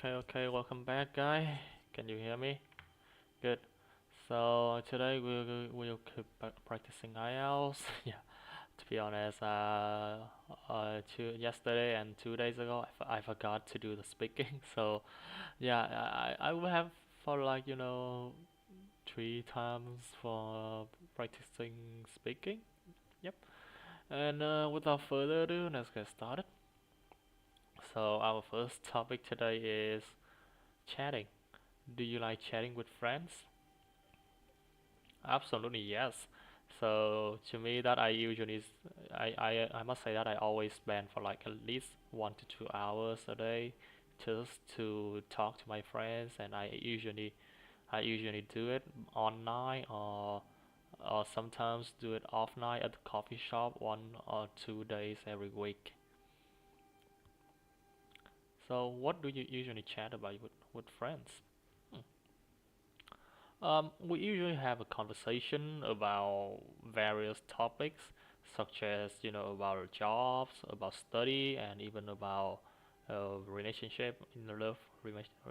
Okay, welcome back, guy. Can you hear me? Good. So today we'll keep practicing IELTS. Yeah, to be honest, yesterday and 2 days ago, I forgot to do the speaking. So yeah, I will have for like 3 times for practicing speaking. Yep. And without further ado, let's get started. So our first topic today is chatting. Do you like chatting with friends? Absolutely yes. So to me, that I usually, I must say that I always spend for like at least 1 to 2 hours a day just to talk to my friends, and I usually do it online or sometimes do it off night at the coffee shop 1 or 2 days every week. So what do you usually chat about with friends? Hmm. We usually have a conversation about various topics, such as about our jobs, about study, and even about relationship in the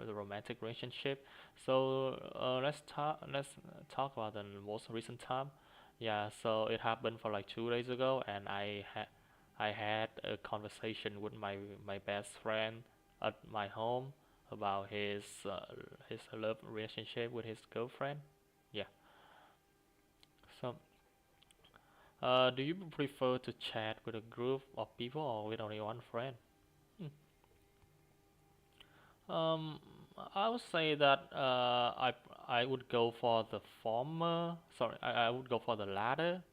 the romantic relationship. So let's talk about the most recent time. Yeah, so it happened for like 2 days ago, and I had a conversation with my best friend at my home about his love relationship with his girlfriend. Yeah. So, do you prefer to chat with a group of people or with only one friend? Hmm. Um, I would say that I would go for the former. Sorry, I would go for the latter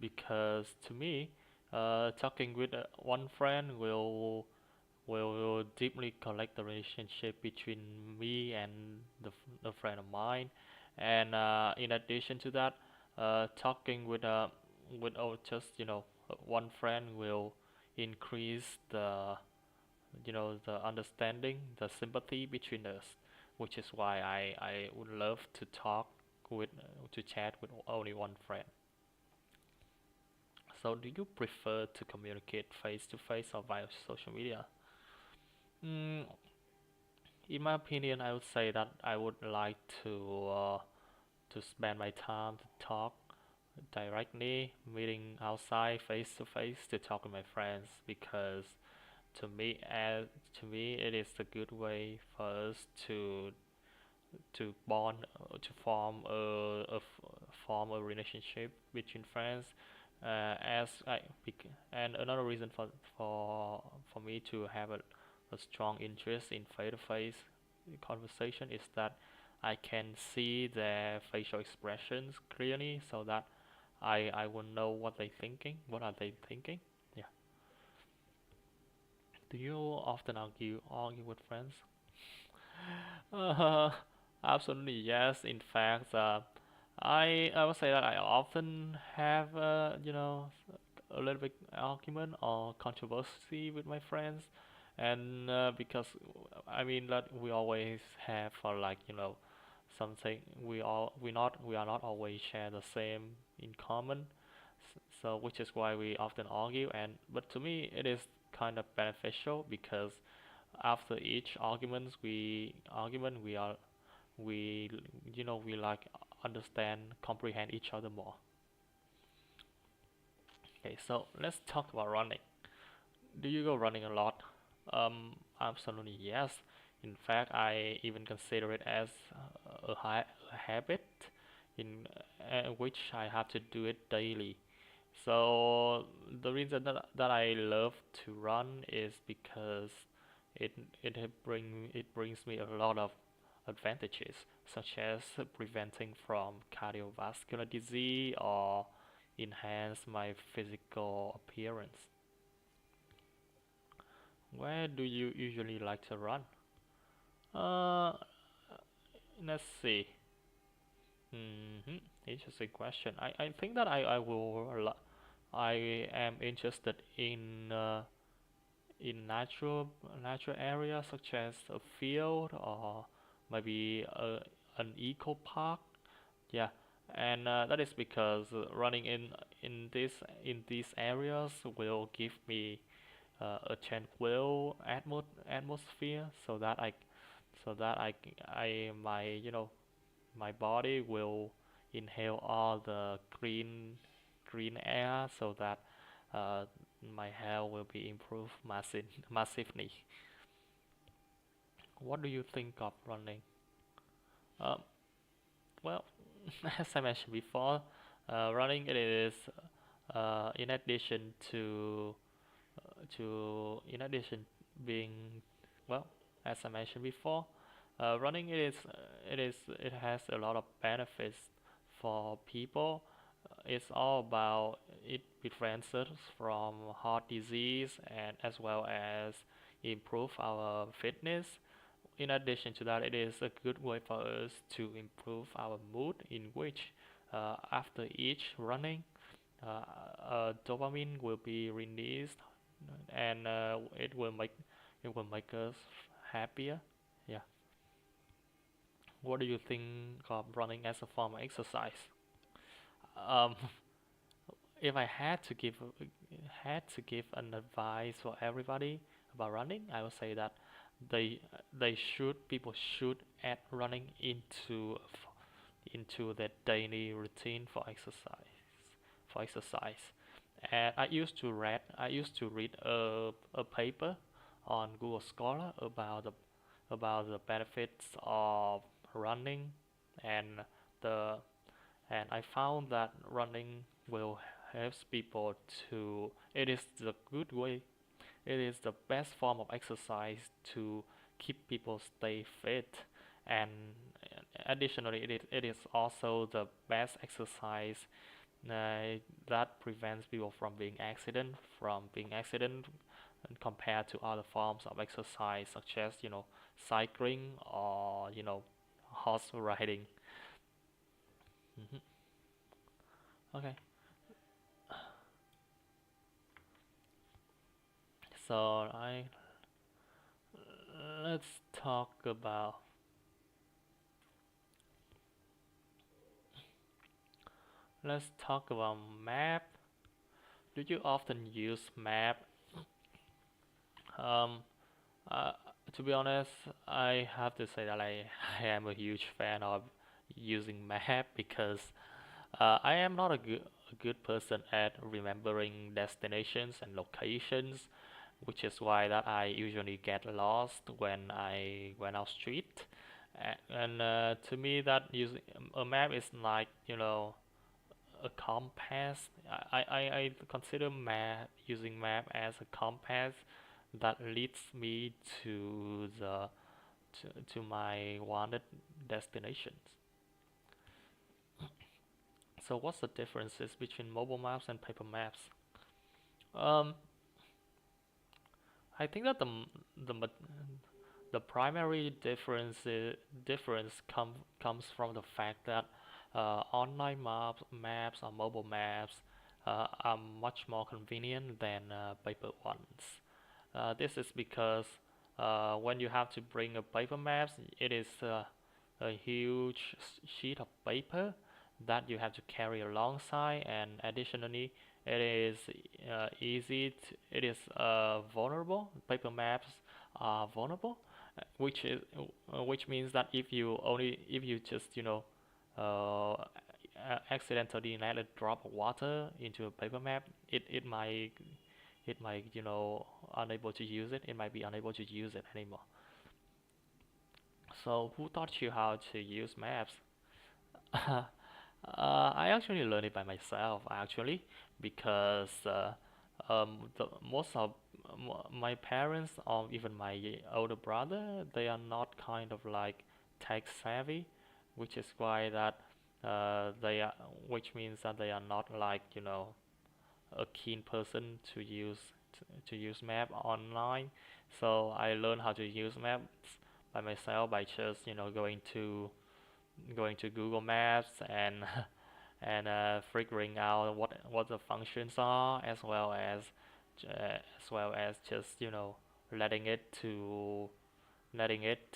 because to me, talking with one friend will deeply connect the relationship between me and the friend of mine. And in addition to that, talking with just one friend will increase the understanding, the sympathy between us, which is why I would love to talk to chat with only one friend. So do you prefer to communicate face to face or via social media? Mm, In my opinion, I would say that I would like to spend my time to talk directly, meeting outside face to face to talk with my friends because to me, as to me, it is a good way for us to bond, to form a relationship between friends. As I and another reason for me to have a strong interest in face-to-face conversation is that I can see their facial expressions clearly, so that I will know what they thinking. What are they thinking? Yeah. Do you often argue with friends? Uh, Absolutely yes. In fact, I would say that I often have a little bit argument or controversy with my friends, and because I mean that we always have for like something we are not always share the same in common, so which is why we often argue. And but to me it is kind of beneficial because after each argument we we like understand comprehend each other more. Okay, so let's talk about running. Do you go running a lot? Absolutely yes. In fact, I even consider it as a habit in which I have to do it daily. So the reason that I love to run is because it it brings me a lot of advantages, such as preventing from cardiovascular disease or enhance my physical appearance. Where do you usually like to run? Uh, let's see. Interesting question. I think that I am interested in natural areas such as a field or maybe an eco park. Yeah, and that is because running in these areas will give me a tranquil atmosphere, so that so that my my body will inhale all the green air, so that uh, my health will be improved massively. What do you think of running? Um, well, as I mentioned before, running it is in addition to in addition being well, as I mentioned before, running it has a lot of benefits for people. It's all about it prevents us from heart disease and as well as improve our fitness. In addition to that, it is a good way for us to improve our mood, in which after each running, dopamine will be released, and it will make us happier. Yeah. What do you think of running as a form of exercise? Um, if I had to give an advice for everybody about running, I would say that people should add running into their daily routine for exercise. And I used to read a paper on Google Scholar about the benefits of running, and the and I found that running will helps people to it is the good way it is the best form of exercise to keep people stay fit, and additionally it is also the best exercise that prevents people from being accident compared to other forms of exercise such as cycling or horse riding. hmm Okay, so I let's talk about map. Do you often use map? Um, uh, to be honest, I have to say that I am a huge fan of using map because I am not a good person at remembering destinations and locations, which is why that I usually get lost when I went out street. And to me, that using a map is like a compass. I consider using map as a compass that leads me to my wanted destinations. So what's the differences between mobile maps and paper maps? Um, I think that the the primary difference comes from the fact that online maps or mobile maps are much more convenient than paper ones. This is because when you have to bring a paper maps, it is a huge sheet of paper that you have to carry alongside, and additionally, it is it is vulnerable. Paper maps are vulnerable, which means that if you just accidentally let a drop of water into a paper map, it might unable to use it. It might be unable to use it anymore. So who taught you how to use maps? I actually learned it by myself actually, because most of my parents or even my older brother, they are not kind of like tech savvy, which is why that they are which means that they are not like a keen person to use map online. So I learned how to use maps by myself by just going to Google Maps and and figuring out what the functions are, as well as just letting it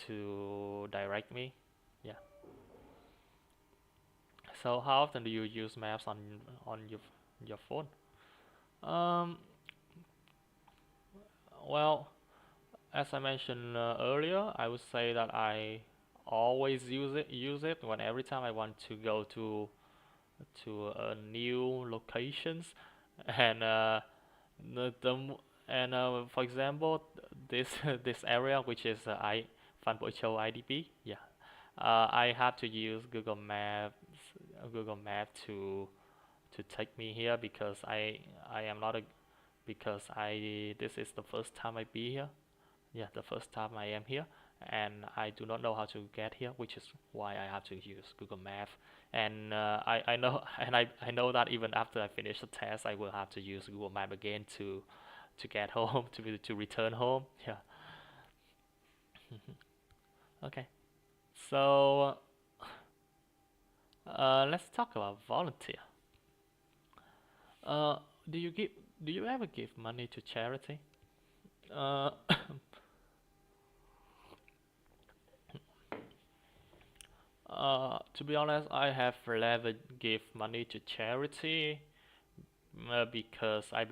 to direct me. Yeah. So how often do you use maps on your phone? Um, well, As I mentioned earlier, I would say that I always use it when every time I want to go to new locations, and the and for example, this this area, which is I Phan Bội Châu IDP, yeah, I have to use Google Map to take me here because I am not a because I this is the first time I be here. Yeah, the first time I am here, and I do not know how to get here, which is why I have to use Google Maps. And I know and I know that even after I finish the test, I will have to use Google Map again to get home to return home. Yeah. Okay. So let's talk about volunteer. Uh, do you give do you ever give money to charity? Uh, to be honest, I have never give money to charity because I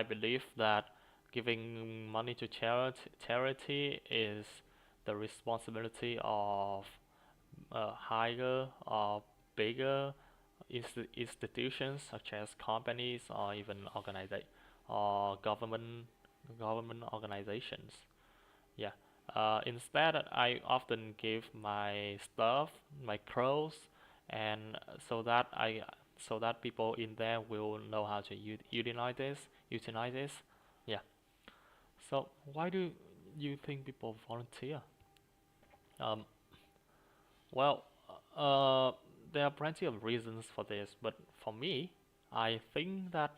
believe that giving money to charity is the responsibility of higher or bigger institutions such as companies or even or government organizations. Yeah. Instead, I often give my stuff, my clothes, and so that people in there will know how to utilize this. Utilize this. Yeah. So why do you think people volunteer? Um, well, uh, there are plenty of reasons for this, but for me, I think that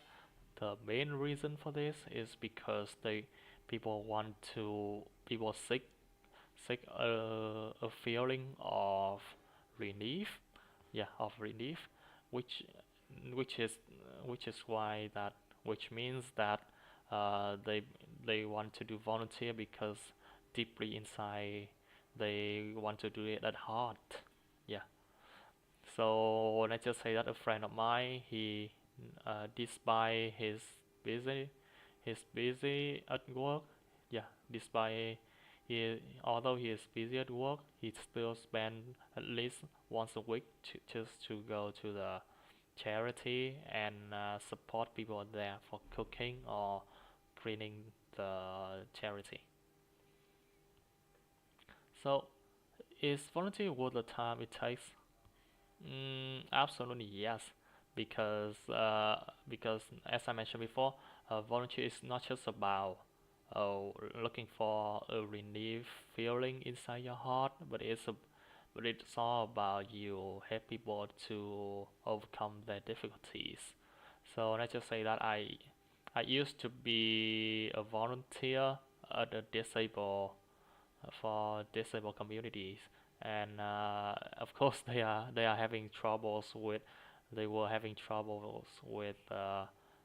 the main reason for this is because people seek a feeling of relief, yeah, of relief, which which is which is why that which means that they want to do volunteer because deeply inside they want to do it at heart. Yeah. So let's just say that a friend of mine, despite busy, he's busy at work. Yeah, despite although he is busy at work, he still spend at least once a week just to go to the charity and support people there for cooking or cleaning the charity. So is volunteer worth the time it takes? Absolutely yes, because as I mentioned before, volunteer is not just about uh, looking for a relief feeling inside your heart, but it's all about you help people to overcome their difficulties. So let's just say that I used to be a volunteer at a disabled communities, and of course they were having troubles with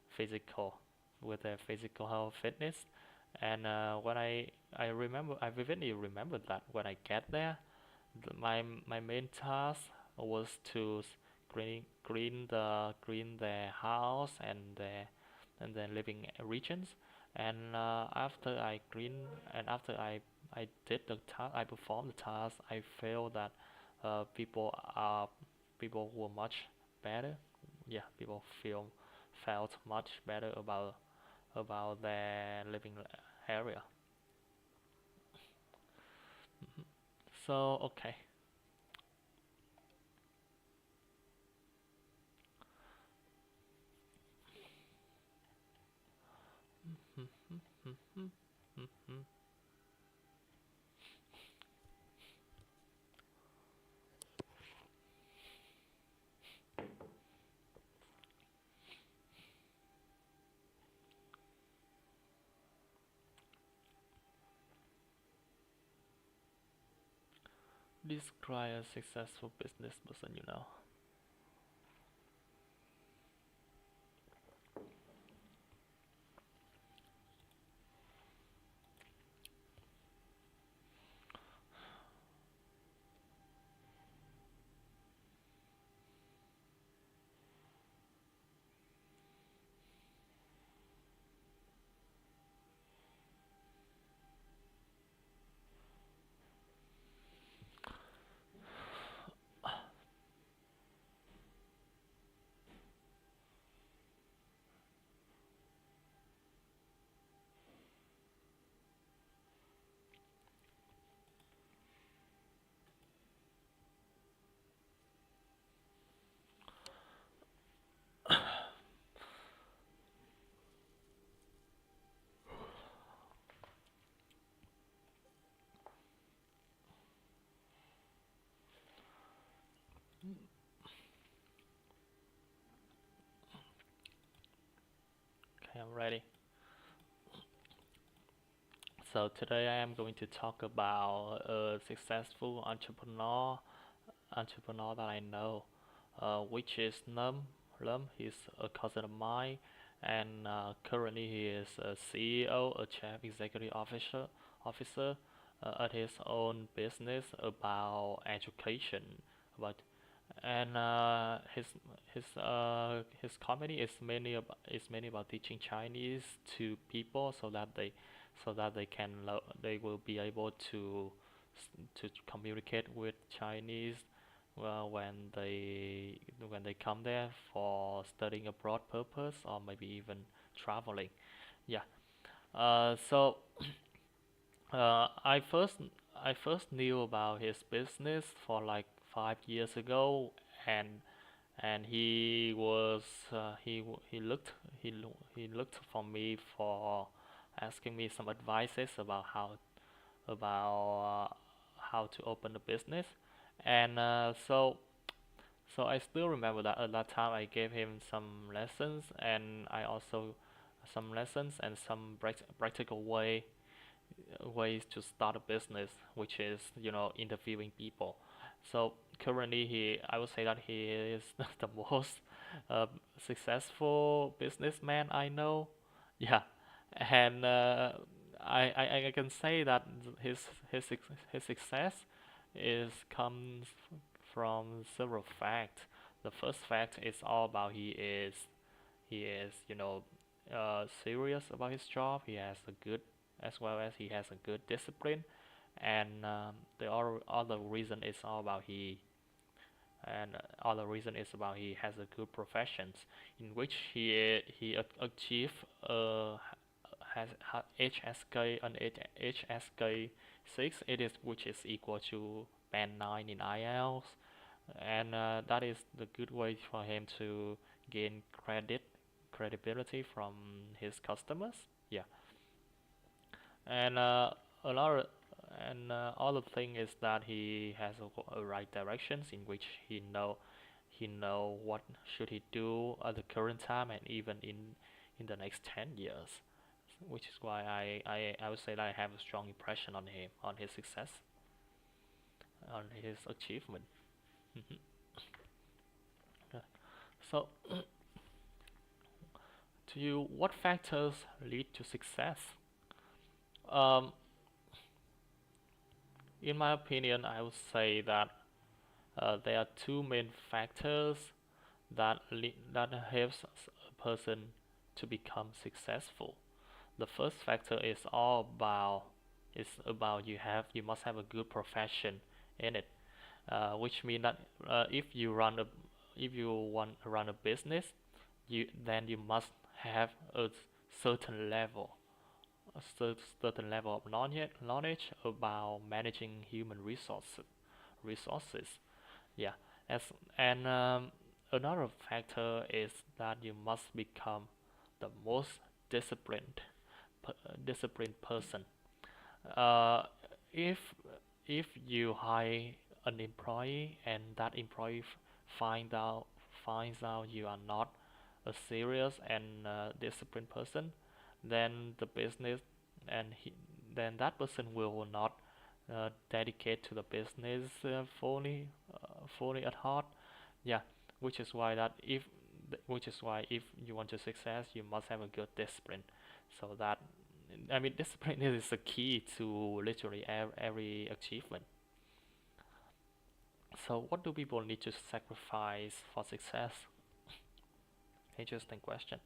physical with their physical health fitness, and when I vividly remember that when I get there, my main task was to clean their house and their living regions, and after I did the task, I performed the task, I feel that uh, people are people were much better. Yeah, people felt much better about their living area. So okay. Describe a successful business person you know. Ready? So today I am going to talk about a successful entrepreneur that I know, which is Num. Lum, he's a cousin of mine, and currently he is a CEO, a chief executive officer at his own business about education. But and his company is mainly about teaching Chinese to people so that they will be able to communicate with Chinese when they come there for studying abroad purpose or maybe even traveling. Yeah. So I first knew about his business for like 5 years ago, and he was he looked for me for asking me some advices about about how to open a business, and so I still remember that at that time I gave him some lessons, and I also some lessons and some practical ways to start a business, which is interviewing people. So currently, I would say that he is the most uh, successful businessman I know. Yeah, and I can say that his success is comes from several facts. The first fact is all about he is serious about his job. He has a good as well as he has a good discipline, and the other reason is all about he has a good professions in which he achieve has HSK and HSK 6, it is which is equal to band 9 in IELTS, and that is the good way for him to gain credibility from his customers. Yeah, and another other thing is that he has a right directions in which he know what should he do at the current time and even in the next 10 years, which is why I would say that I have a strong impression on him, on his success, on his achievement. Mhm. Yeah. So to you, what factors lead to success? um, in my opinion, I would say that there are two main factors that helps a person to become successful. The first factor is about you must have a good profession in it, which means that if you want to run a business, you must have a certain level a certain level of knowledge about managing human resources. Yeah, as and another factor is that you must become the most disciplined disciplined person. uh, if if you hire an employee and that employee finds out you are not a serious and disciplined person, then the business and then that person will not dedicate to the business fully at heart. Yeah, which is why that if which is why if you want to success, you must have a good discipline. So that I mean, discipline is the key to literally every achievement. So, what do people need to sacrifice for success? Interesting question.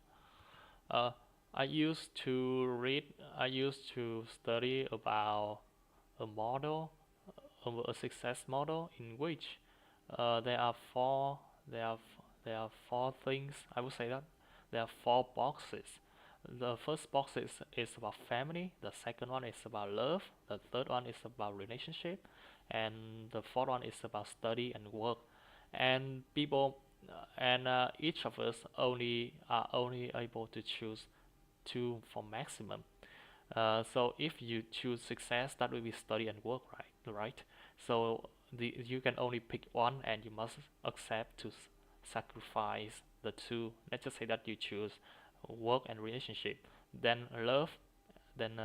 Uh, I used to study about a model, a success model in which there are there are there are four things. I would say that there are four boxes. The first box is about family. The second one is about love. The third one is about relationship, and the fourth one is about study and work. And each of us only able to choose two for maximum. So if you choose success, that will be study and work, right? Right. So you can only pick one, and you must accept to sacrifice the two. Let's just say that you choose work and relationship, then then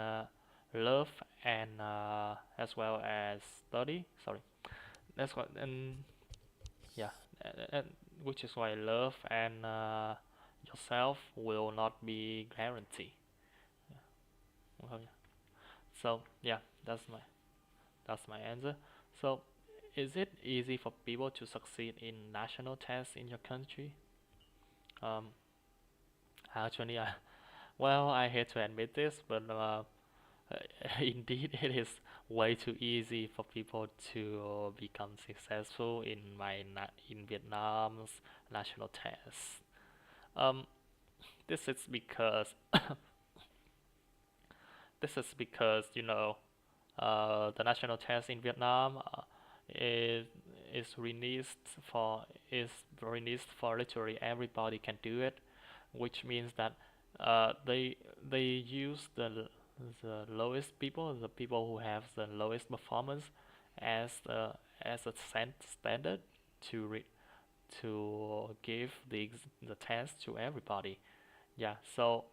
love and as well as study. Sorry, that's what and yeah, and which is why love and yourself will not be guaranteed. Yeah. Okay. So yeah, that's my answer. So, is it easy for people to succeed in national tests in your country? Um, Actually, well, I hate to admit this, but indeed, it is way too easy for people to become successful in in Vietnam's national tests. Um, this is because this is because the national test in Vietnam is is released for is released for literally everybody can do it, which means that they use the lowest people, the people who have the lowest performance, as as a standard to give the test to everybody. Yeah, so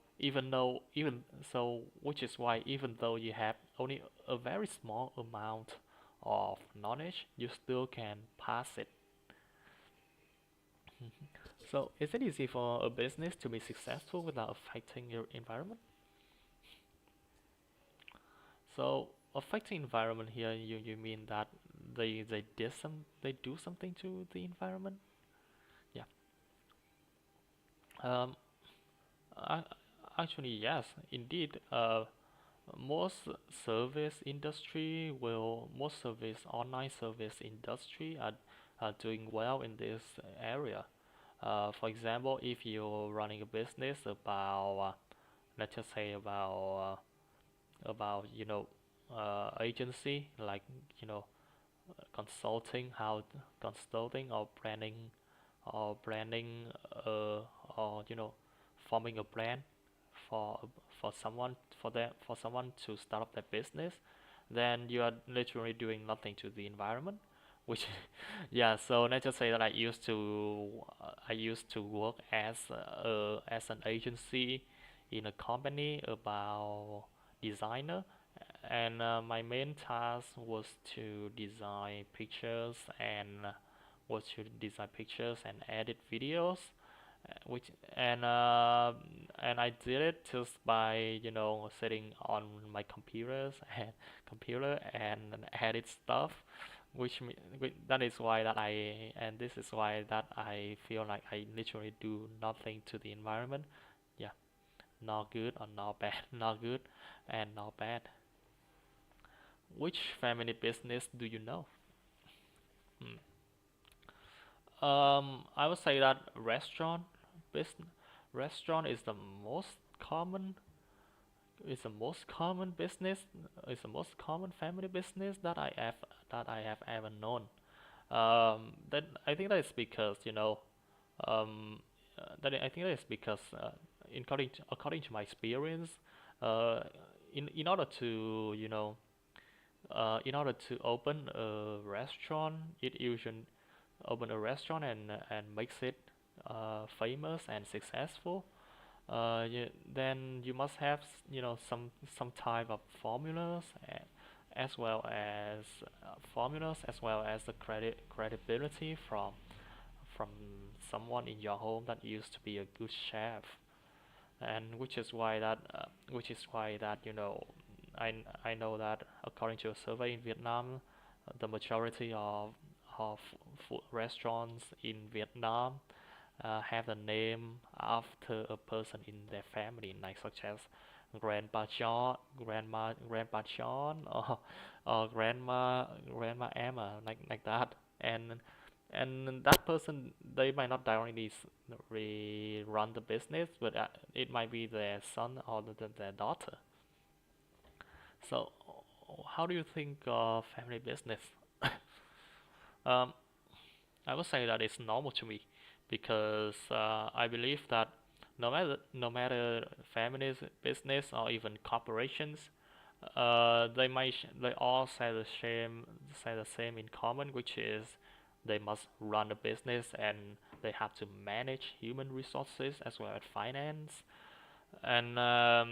which is why even though you have only a very small amount of knowledge, you still can pass it. Mhm. So, is it easy for a business to be successful without affecting your environment? So, affecting environment here, you mean that they do something to the environment? Yeah. Um. I, Actually, yes, indeed. Most most service online service industry are doing well in this area. For example, if you're running a business about let's just say about agency, like you know consulting how consulting or branding or forming a brand for for someone to start up their business, then you are literally doing nothing to the environment, which yeah. So let's just say that I used to work as an agency in a company about designer, and my main task was to design pictures and edit videos, which and I did it just by sitting on my computer and edit stuff, that is why that this is why that I feel like I literally do nothing to the environment. Yeah, not good or not bad, not good and not bad. Which family business do you know? Hmm. I would say that business restaurant common is the most common business is the most common family business that I have ever known. That I think that is because um, I think that is because according to my experience, uh, in order to in order to open a restaurant and makes it famous and successful, then you must have some type of formulas as well as the credibility from someone in your home that used to be a good chef, and which is why that I know that according to a survey in Vietnam, the majority of food restaurants in Vietnam have a name after a person in their family, like such as Grandpa John, or Grandma Emma, like that, and that person, they might not directly run the business, but it might be their son or their daughter. So, how do you think of family business? Um, I would say that it's normal to me because I believe that no matter families, business, or even corporations, they all say the same in common, which is they must run a business and they have to manage human resources as well as finance. and I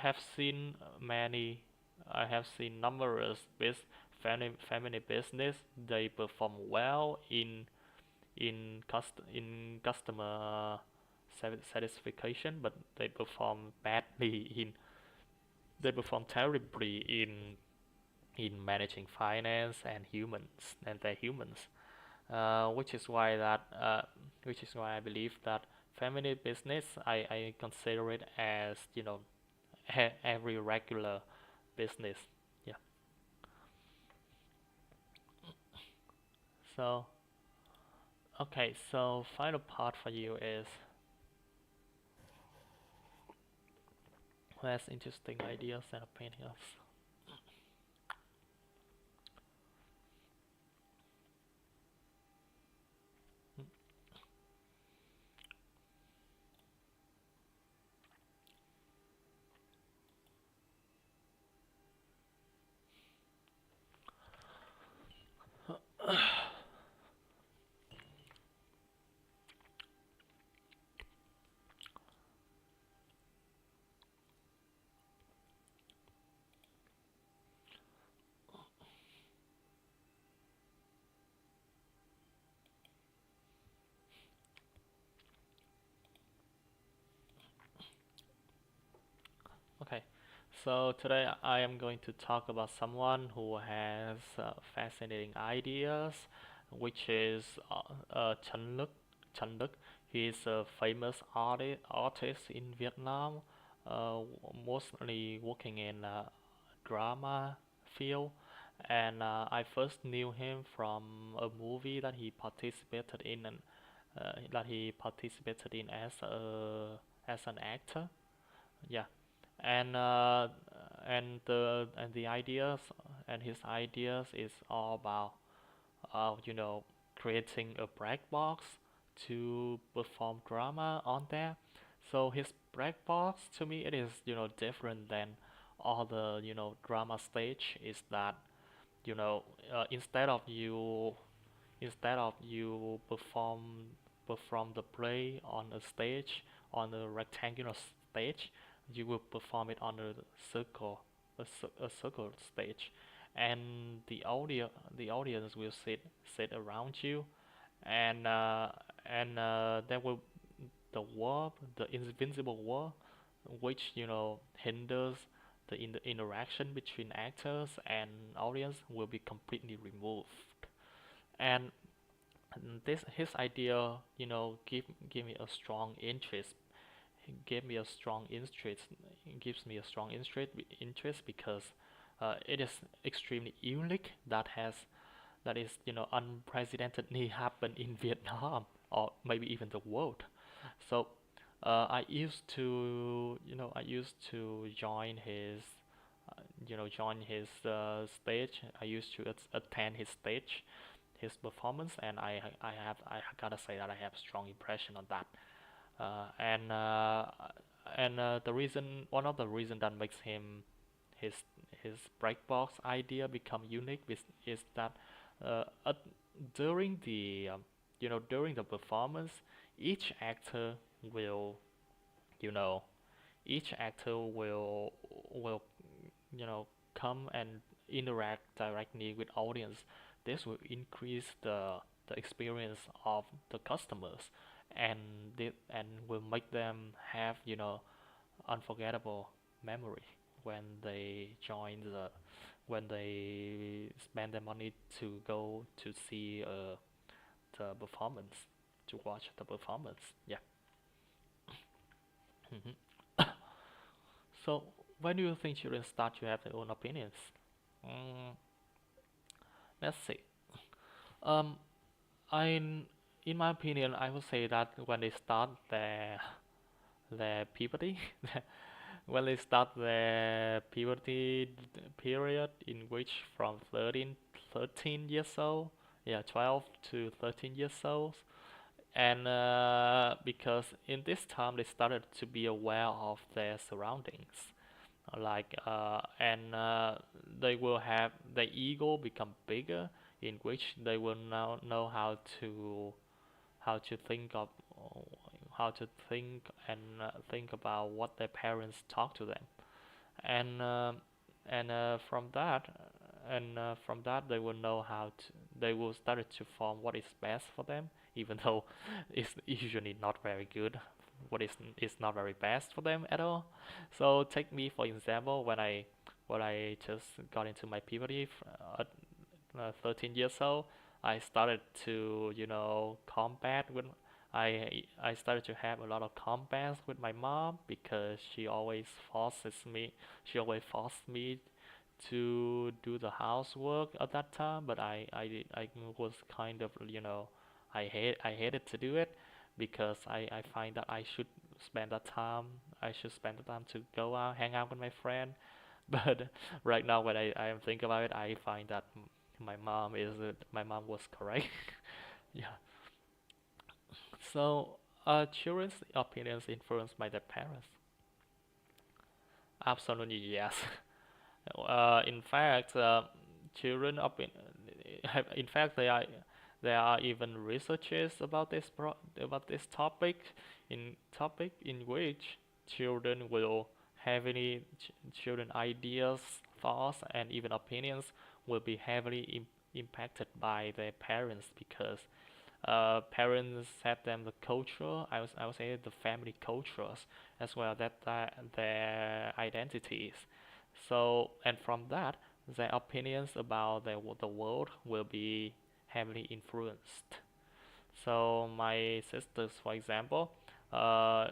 have seen many, I have seen numerous family business. They perform well in customer satisfaction, but they perform terribly in managing finance and humans and their humans. Which is why I believe that family business, I consider it as, every regular business. Yeah. So okay, so final part for you is, who has interesting ideas and opinions. Okay, so today I am going to talk about someone who has fascinating ideas, which is Chen Luk. Chen Luk. He is a famous artist in Vietnam, uh, mostly working in drama field. And I first knew him from a movie that he participated in, and that he participated in as an actor. Yeah, and the ideas and his ideas is all about creating a black box to perform drama on there. So his black box, to me, it is different than all the drama stage. Is that you know instead of you perform the play on a stage, on a rectangular stage, you will perform it on a circle stage, and the audience will sit around you, and there will the wall, the invincible wall, which hinders the interaction between actors and audience, will be completely removed. And this his idea, give me a strong interest. Gave me a strong interest. Gives me a strong interest because it is extremely unique. That is unprecedentedly happened in Vietnam, or maybe even the world. So I used to join his stage. I used to attend his stage, his performance, and I gotta say that I have strong impression on that. Uh, and uh, the reason one of the reason that makes his his breakbox idea become unique is that at, during the during the performance, each actor will you know each actor will you know come and interact directly with audience. This will increase the experience of the customers, and will make them have unforgettable memory when they when they spend their money to go to see the performance, to watch the performance. Yeah. hmm So when do you think children start to have their own opinions? Mm, let's see. Um, I, in my opinion, I would say that when they start their puberty, when they start their puberty period, in which from 13 years old, yeah, 12 to 13 years old, and because in this time they started to be aware of their surroundings, like and they will have their ego become bigger, in which they will now know how to think of how to think and think about what their parents talk to them, and from that they will know how to they will start to form what is best for them, even though it's usually not very good. What is not very best for them at all. So take me for example, when I just got into my puberty at 13 years old, I started to, combat with I started to have a lot of combats with my mom because she always forced me to do the housework at that time, but I was kind of, I hated to do it because I find that I should spend the time to go out, hang out with my friend. But right now, when I think about it, I find that my mom was correct. Yeah. So, children's opinions influenced by their parents. Absolutely yes. In fact, children opin in fact there are even researches about about this topic in which children will heavily children ideas, thoughts, and even opinions will be heavily impacted by their parents because parents set them the culture. I would say the family cultures as well that their identities. So and from that, their opinions about the world will be heavily influenced. So my sisters, for example, uh,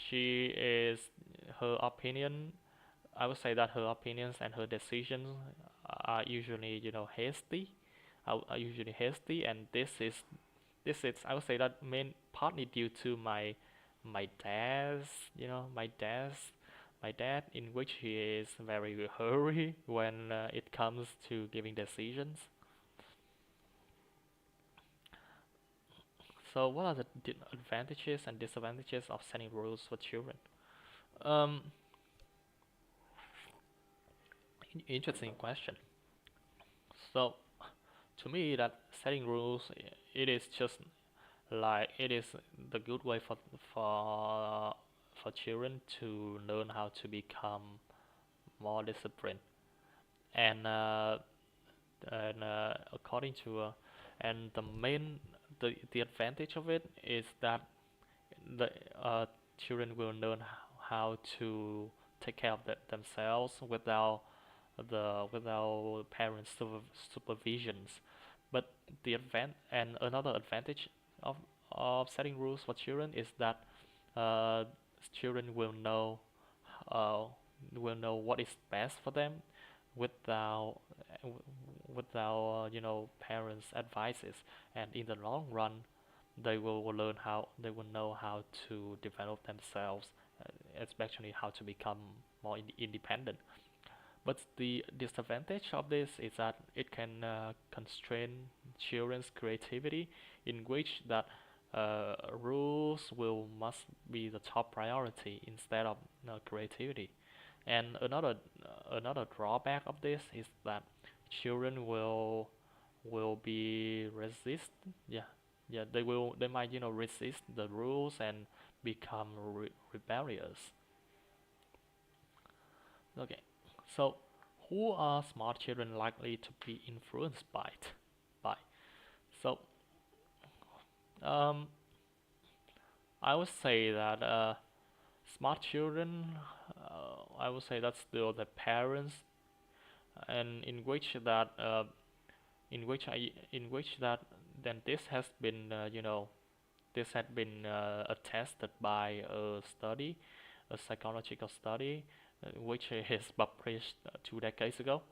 she is her opinion. I would say that her opinions and her decisions are usually, hasty. Are usually hasty, and this is I would say that main partly due to my dad's you know my dad, in which he is very hurry when it comes to giving decisions. So what are the advantages and disadvantages of setting rules for children? um Interesting question. So to me, that setting rules, it is just like it is the good way for for children to learn how to become more disciplined. And according to and the advantage of it is that the children will learn how to take care of themselves without parents supervisions. But the advan and another advantage of setting rules for children is that uh, children uh, will know what is best for them without parents' advices, and in the long run, they will know how to develop themselves, especially how to become more independent. But the disadvantage of this is that it can constrain children's creativity, in which that rules will must be the top priority instead of creativity. And another drawback of this is that children will be resist. Yeah, yeah, they might resist the rules and become rebellious. Okay, so who are smart children likely to be influenced by it? By so um, I would say that smart children, I would say that's still the parents, and in which that then this has been this had been attested by a study, a psychological study, which is published 2 decades ago.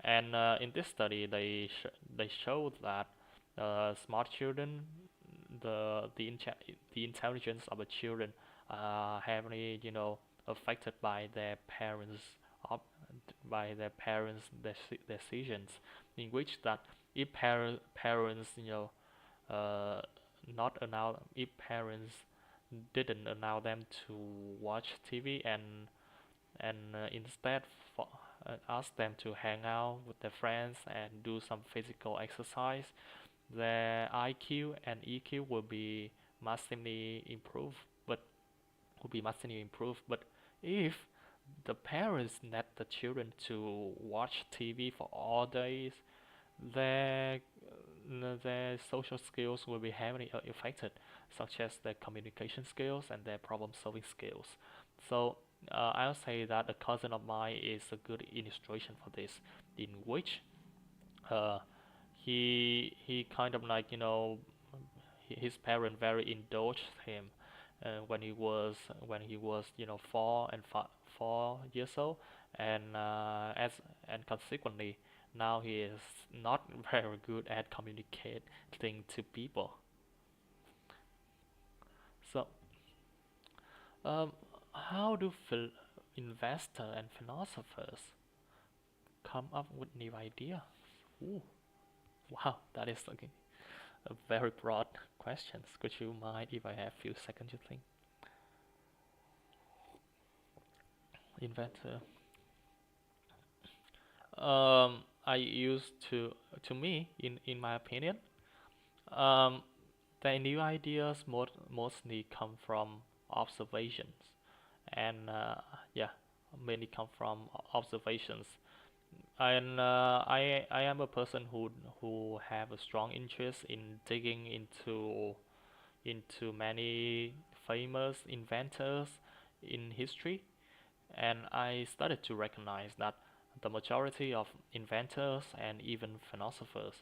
And in this study, they showed that smart children, the intelligence of the children, heavily affected by their op- decisions, in which that if parents uh, not allow if parents didn't allow them to watch TV and instead for, ask them to hang out with their friends and do some physical exercise, their IQ and EQ will be massively improved. But would be massively improved. But if the parents let the children to watch TV for all days, their their social skills will be heavily affected, such as their communication skills and their problem-solving skills. So I'll say that a cousin of mine is a good illustration for this, in which uh, he kind of like his parent very indulged him when he was 4 years old, and and consequently now he is not very good at communicating to people. So um, how do investor and philosophers come up with new ideas? Ooh, wow, that is like a very broad question. Could you mind if I have a few seconds to think? Inventor. I used to me, in my opinion, um, the new ideas mostly come from observations, and yeah, mainly come from observations. And I am a person who have a strong interest in digging into many famous inventors in history, and I started to recognize that the majority of inventors and even philosophers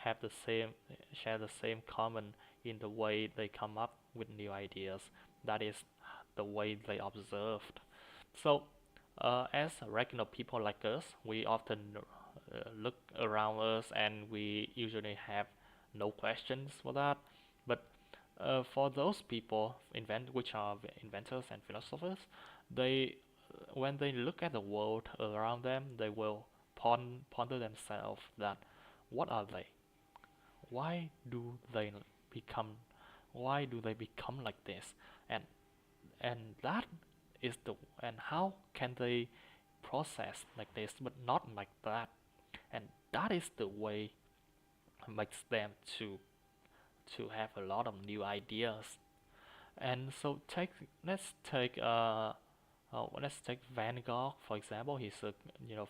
have the same share the same common in the way they come up with new ideas. That is the way they observed. So, as regular people like us, we often look around us and we usually have no questions for that. But for those people, which are inventors and philosophers, they when they look at the world around them, they will ponder themselves that what are they? Why do they become? Why do they become like this? And that is the and how can they process like this but not like that? And that is the way makes them to have a lot of new ideas. And so let's take Van Gogh for example. He's a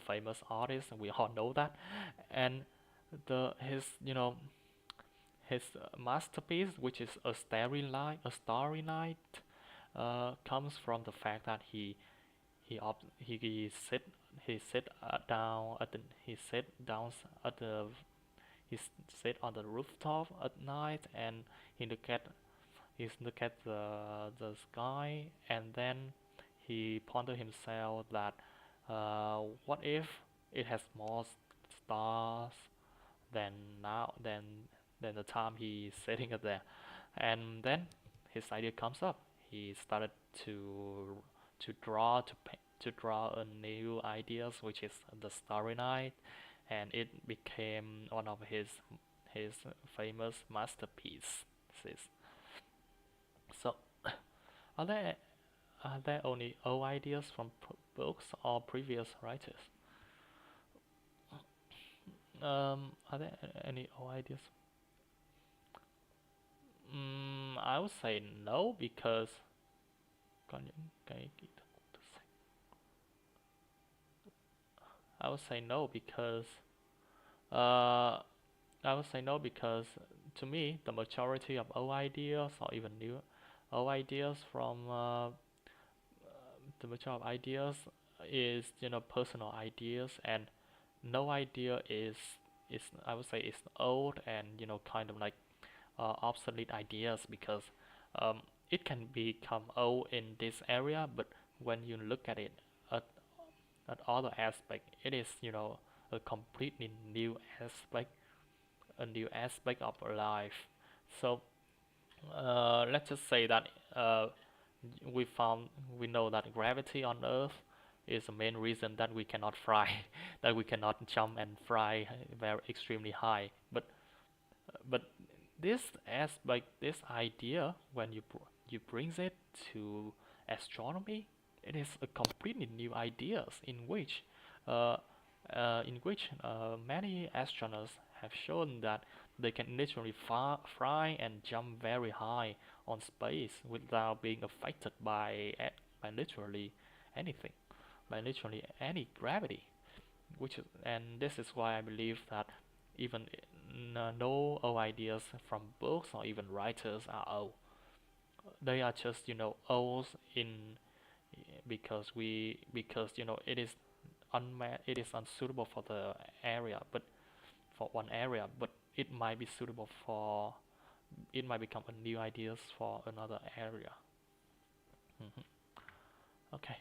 famous artist, and we all know that. And the his his masterpiece, which is a starry night, comes from the fact that he sit he sit down at the he sit down at the he sit on the rooftop at night, and he look at the sky, and then he ponder himself that what if it has more stars than now than the time he's sitting up there. And then his idea comes up. He started to to draw a new ideas, which is the Starry Night, and it became one of his famous masterpieces. So, are there only old ideas from books or previous writers? Are there any old ideas? I would say no because I would say no because uh, I would say no because to me the majority of old ideas or even new old ideas from the majority of ideas is personal ideas, and no idea is I would say is old and kind of like obsolete ideas because um, it can become old in this area, but when you look at it at, at other aspect, it is a completely new aspect, a new aspect of life. So let's just say that we found we know that gravity on Earth is the main reason that we cannot fly, that we cannot jump and fly very extremely high. But this aspect, this idea, when you brings it to astronomy, it is a completely new ideas uh, in which many astronauts have shown that they can literally fly and jump very high on space without being affected by literally anything, by literally any gravity. And this is why I believe that even no old ideas from books or even writers are old. They are just old in because it is unsuitable for the area, but for one area, but it might be suitable for it might become a new ideas for another area. hmm Okay.